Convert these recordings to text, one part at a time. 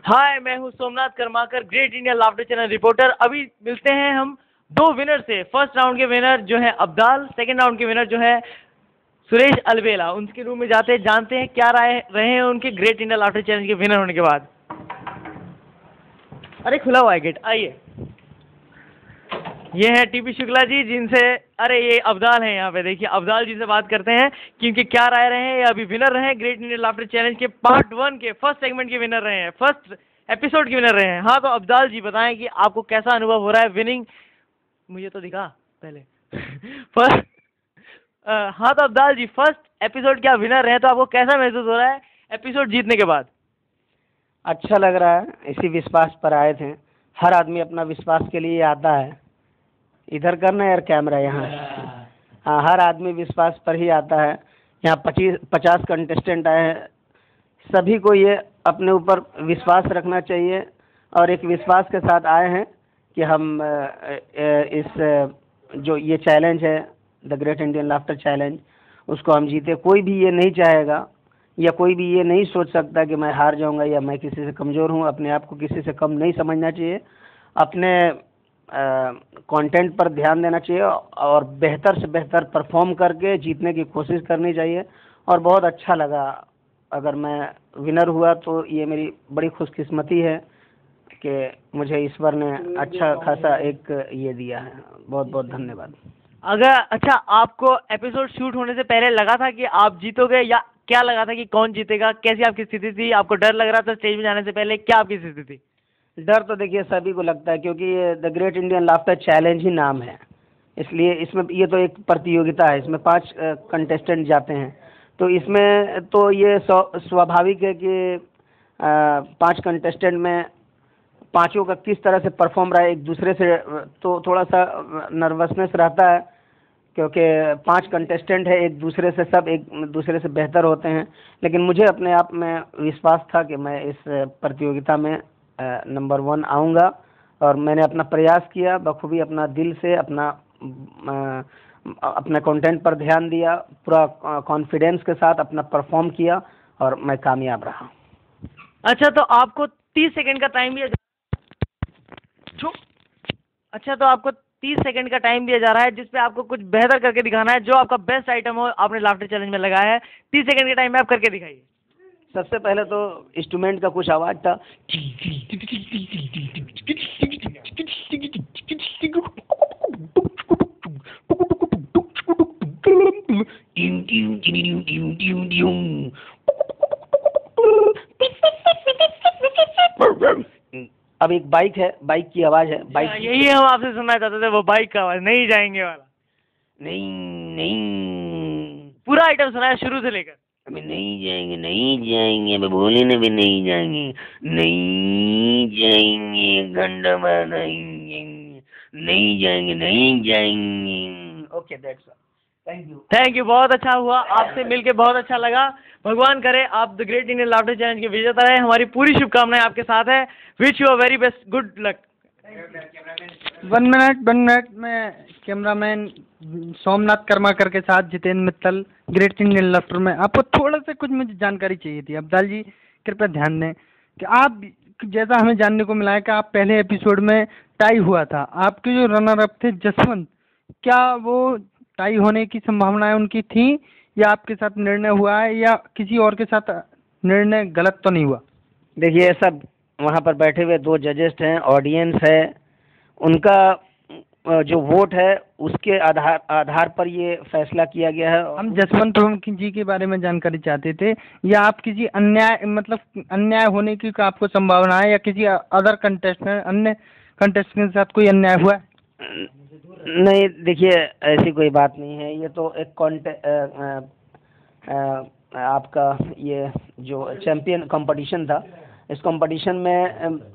हाय, मैं हूँ Somnath Karmakar, great India laughter channel reporter. अभी मिलते हैं हम दो विनर से। फर्स्ट राउंड के विनर जो है अब्दाल, सेकंड राउंड के विनर जो है सुरेश अलवेला। उनके रूम में जाते हैं, जानते हैं क्या राय रहे हैं उनके ग्रेट इंडिया लाफ्टर चैनल के विनर होने के बाद। अरे खुला हुआ है गेट, आइए। ये है टीपी शुक्ला जी, जिनसे अरे ये अब्दाल हैं यहाँ पे, देखिए अब्दाल जी से बात करते हैं कि उनके क्या राय रहे हैं। ये अभी विनर रहे हैं ग्रेट इंडियन लाफ्टर चैलेंज के पार्ट 1 के फर्स्ट सेगमेंट के विनर रहे हैं, फर्स्ट एपिसोड के विनर रहे हैं। हाँ तो अब्दाल जी बताएं कि आपको कैसा अनुभव हो रहा है विनिंग। मुझे तो दिखा पहले फर्स्ट हाँ तो अब्दाल जी, फर्स्ट एपिसोड के आप विनर रहे, तो आपको कैसा महसूस हो रहा है एपिसोड जीतने के बाद? अच्छा लग रहा है, इसी विश्वास पर आए थे। हर आदमी अपना विश्वास के लिए आता है। इधर करना यार कैमरा यहाँ। हाँ, हर आदमी विश्वास पर ही आता है। यहाँ 50 कंटेस्टेंट आए हैं। सभी को ये अपने ऊपर विश्वास रखना चाहिए और एक विश्वास के साथ आए हैं कि हम इस जो ये चैलेंज है the Great Indian Laughter challenge, उसको हम जीते। कोई भी ये नहीं चाहेगा या कोई भी ये नहीं सोच सकता कि मैं हार जाऊंगा या मैं किसी से कमज़ोर हूँ। अपने आप को किसी से कम नहीं समझना चाहिए। अपने कंटेंट पर ध्यान देना चाहिए और बेहतर से बेहतर परफॉर्म करके जीतने की कोशिश करनी चाहिए। और बहुत अच्छा लगा, अगर मैं विनर हुआ तो ये मेरी बड़ी खुशकिस्मती है कि मुझे ईश्वर ने अच्छा खासा एक ये दिया है। बहुत बहुत धन्यवाद। अगर अच्छा, आपको एपिसोड शूट होने से पहले लगा था कि आप जीतोगे, या क्या लगा था कि कौन जीतेगा? कैसी आपकी स्थिति थी? आपको डर लग रहा था स्टेज में जाने से पहले? क्या आपकी स्थिति थी? डर तो देखिए सभी को लगता है, क्योंकि ये the Great Indian Laughter Challenge ही नाम है, इसलिए इसमें ये तो एक प्रतियोगिता है। इसमें 5 कंटेस्टेंट जाते हैं, तो इसमें तो ये स्वाभाविक है कि 5 कंटेस्टेंट में पांचों का किस तरह से परफॉर्म रहा है एक दूसरे से, तो थोड़ा सा नर्वसनेस रहता है, क्योंकि 5 कंटेस्टेंट है, एक दूसरे से सब एक दूसरे से बेहतर होते हैं। लेकिन मुझे अपने आप में विश्वास था कि मैं इस प्रतियोगिता में नंबर 1 आऊँगा, और मैंने अपना प्रयास किया बखूबी, अपना दिल से अपने कंटेंट पर ध्यान दिया, पूरा कॉन्फिडेंस के साथ अपना परफॉर्म किया और मैं कामयाब रहा। अच्छा, तो आपको 30 सेकंड का टाइम दिया अच्छा तो आपको 30 सेकंड का टाइम दिया जा रहा है, जिसपे आपको कुछ बेहतर करके दिखाना है। जो आपका बेस्ट आइटम हो आपने लाफ्टर चैलेंज में लगाया है, 30 सेकंड के टाइम में आप करके दिखाइए। सबसे पहले तो इंस्ट्रूमेंट का कुछ आवाज था। अब एक बाइक है, बाइक की आवाज है। बाइक यही हम आपसे सुनना चाहते थे, वो बाइक का आवाज, नहीं जाएंगे वाला। नहीं नहीं, पूरा आइटम सुना है शुरू से लेकर। अभी नहीं जाएंगे, नहीं जाएंगे, अभी बोले ना भी नहीं जाएंगे, नहीं जाएंगे, घंटा बनाएंगे, नहीं जाएंगे, नहीं जाएंगे। Okay, that's all. Thank you, बहुत अच्छा हुआ, आपसे मिलके बहुत अच्छा लगा। भगवान करे आप the Great Indian Laughter challenge के विजेता रहे। हमारी पूरी शुभकामनाएं आपके साथ है। Wish you a very best, good luck. 1 minute में कैमरामैन सोमनाथ कर्माकर के साथ Jitendra Mittal, great Indian laughter में। आपको थोड़ा सा कुछ मुझे जानकारी चाहिए थी। अब्दाल जी कृपया ध्यान दें कि आप, जैसा हमें जानने को मिला है कि आप पहले एपिसोड में टाई हुआ था, आपके जो रनर अप थे जसवंत, क्या वो टाई होने की संभावनाएं उनकी थी, या आपके साथ निर्णय हुआ है, या किसी और के साथ निर्णय गलत तो नहीं हुआ? देखिए, सब वहाँ पर बैठे हुए 2 जजेस हैं, ऑडियंस है, उनका जो वोट है उसके आधार पर ये फैसला किया गया है। हम जसवंत जी के बारे में जानकारी चाहते थे, या आप किसी अन्याय होने की आपको संभावना है, या किसी अदर कंटेस्टेंट, अन्य कंटेस्टेंट के साथ कोई अन्याय हुआ है? नहीं, देखिए ऐसी कोई बात नहीं है। ये तो एक आपका ये जो चैंपियन कंपटीशन था, इस कंपटीशन में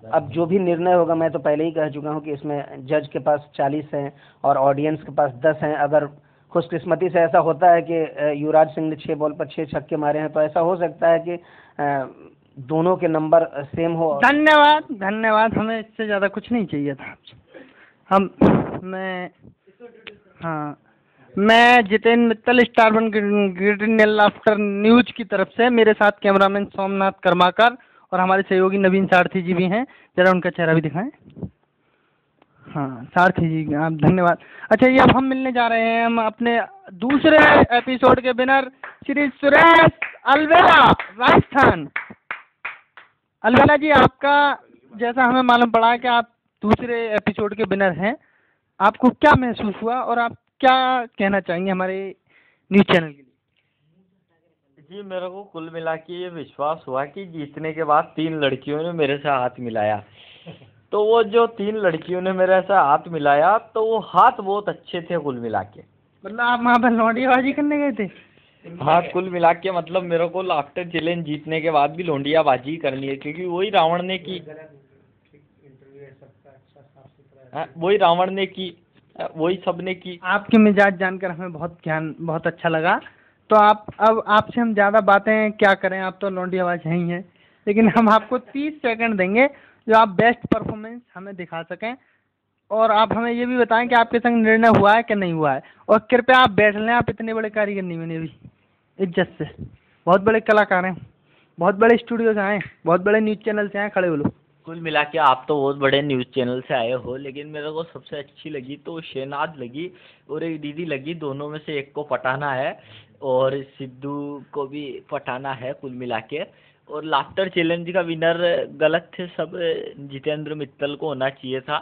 अब जो भी निर्णय होगा, मैं तो पहले ही कह चुका हूँ कि इसमें जज के पास 40 हैं और ऑडियंस के पास 10 हैं। अगर खुशकिस्मती से ऐसा होता है कि युवराज सिंह ने 6 बॉल पर 6 छक्के मारे हैं, तो ऐसा हो सकता है कि दोनों के नंबर सेम हो। धन्यवाद, हमें इससे ज़्यादा कुछ नहीं चाहिए था। मैं जितेंद्र मित्तल, स्टार1 ग्रेट इंडियन लाफ्टर न्यूज की तरफ से, मेरे साथ कैमरामैन सोमनाथ कर्माकर और हमारे सहयोगी नवीन सारथी जी भी हैं, जरा उनका चेहरा भी दिखाएं। हाँ सारथी जी आप धन्यवाद। अच्छा ये अब हम मिलने जा रहे हैं हम अपने दूसरे एपिसोड के विनर श्री सुरेश अलवेला राजस्थान। अलवेला जी आपका जैसा हमें मालूम पड़ा कि आप दूसरे एपिसोड के विनर हैं, आपको क्या महसूस हुआ और आप क्या कहना चाहेंगे हमारे न्यूज़ चैनल के लिए? जी मेरे को कुल मिला के ये विश्वास हुआ कि जीतने के बाद 3 लड़कियों ने मेरे से हाथ मिलाया। तो वो जो 3 लड़कियों ने मेरे से हाथ मिलाया तो वो हाथ बहुत अच्छे थे कुल मिला के। मतलब आप वहाँ पर लौंडियाबाजी करने गए थे? हाँ कुल मिला के मतलब मेरे को लाफ्टर चैलेंज जीतने के बाद भी लौंडियाबाजी करनी है, क्योंकि वही रावण ने की, वही रावण ने की, वही सब ने की। आपके मिजाज जानकर हमें बहुत अच्छा लगा। तो आप अब आपसे हम ज़्यादा बातें क्या करें, आप तो लौंडियाबाज हैं ही हैं, लेकिन हम आपको 30 सेकंड देंगे जो आप बेस्ट परफॉर्मेंस हमें दिखा सकें, और आप हमें ये भी बताएं कि आपके संग निर्णय हुआ है कि नहीं हुआ है। और कृपया आप बैठ लें, आप इतने बड़े कारीगर नहीं बने अभी, इज्जत से। बहुत बड़े कलाकार हैं, बहुत बड़े स्टूडियो से आए, बहुत बड़े न्यूज़ चैनल से आए, खड़े हो लो। कुल मिला के आप तो बहुत बड़े न्यूज़ चैनल से आए हो, लेकिन मेरे को सबसे अच्छी लगी तो शहनाज लगी और एक दीदी लगी। दोनों में से एक को पटाना है और सिद्धू को भी पटाना है कुल मिला के। और लाफ्टर चैलेंज का विनर गलत थे सब, जितेंद्र मित्तल को होना चाहिए था,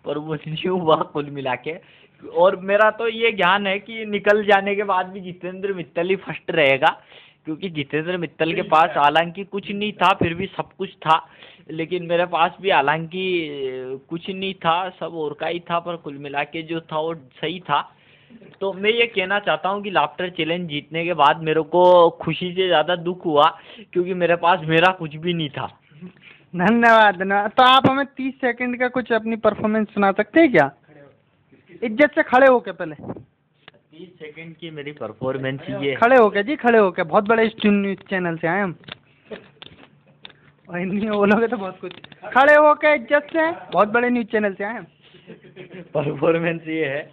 पर वो नहीं हुआ कुल मिला के। और मेरा तो ये ज्ञान है कि निकल जाने के बाद भी जितेंद्र मित्तल ही फर्स्ट रहेगा, क्योंकि जितेंद्र मित्तल के पास हालांकि कुछ नहीं था फिर भी सब कुछ था, लेकिन मेरे पास भी हालांकि कुछ नहीं था, सब और का ही था, पर कुल मिला के जो था वो सही था। तो मैं ये कहना चाहता हूँ कि लाफ्टर चैलेंज जीतने के बाद मेरे को खुशी से ज़्यादा दुख हुआ, क्योंकि मेरे पास मेरा कुछ भी नहीं था। धन्यवाद धन्यवाद। तो आप हमें 30 सेकंड का कुछ अपनी परफॉर्मेंस सुना सकते हैं क्या? इज्जत से खड़े होके पहले। 30 सेकंड की मेरी परफॉर्मेंस ये खड़े होके जी, खड़े होके। बहुत बड़े न्यूज़ चैनल से आए हम, और हिंदी में बोलोगे तो बहुत कुछ। खड़े होके इज्जत से, बहुत बड़े न्यूज़ चैनल से आए हम। परफॉर्मेंस ये है,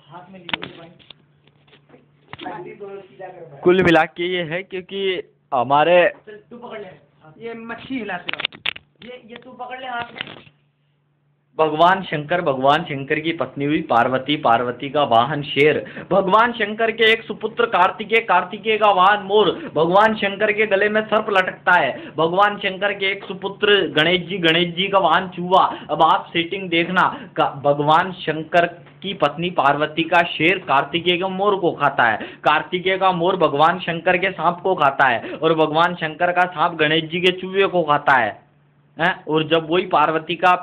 कुल मिला के ये है, क्योंकि हमारे ये मच्छी हिलाते हो, ये तू पकड़ ले हाथ में। भगवान शंकर की पत्नी हुई पार्वती, पार्वती का वाहन शेर, भगवान शंकर के एक सुपुत्र कार्तिकेय, कार्तिकेय का वाहन मोर, भगवान शंकर के गले में सर्प लटकता है, भगवान शंकर के एक सुपुत्र गणेश जी का वाहन चूहा। अब आप सेटिंग देखना, भगवान शंकर की पत्नी पार्वती का शेर कार्तिकेय का मोर को खाता है, कार्तिकेय का मोर भगवान शंकर के सांप को खाता है, और भगवान शंकर का सांप गणेश जी के चूहे को खाता है। और जब वही पार्वती का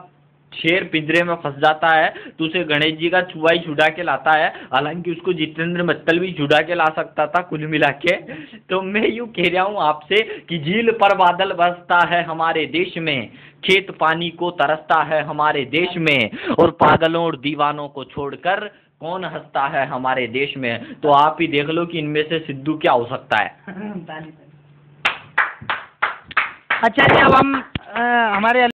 शेर पिंजरे में फंस जाता है तो उसे गणेश जी का चूहा ही छुड़ा के लाता है, हालांकि उसको जितेंद्र मित्तल भी छुड़ा के ला सकता था कुल मिला के। तो मैं यूँ कह रहा हूँ आपसे कि झील पर बादल बरसता है हमारे देश में, खेत पानी को तरसता है हमारे देश में, और पागलों और दीवानों को छोड़कर कौन हंसता है हमारे देश में। तो आप ही देख लो कि इनमें से सिद्धू क्या हो सकता है। अच्छा जी, अब हम हमारे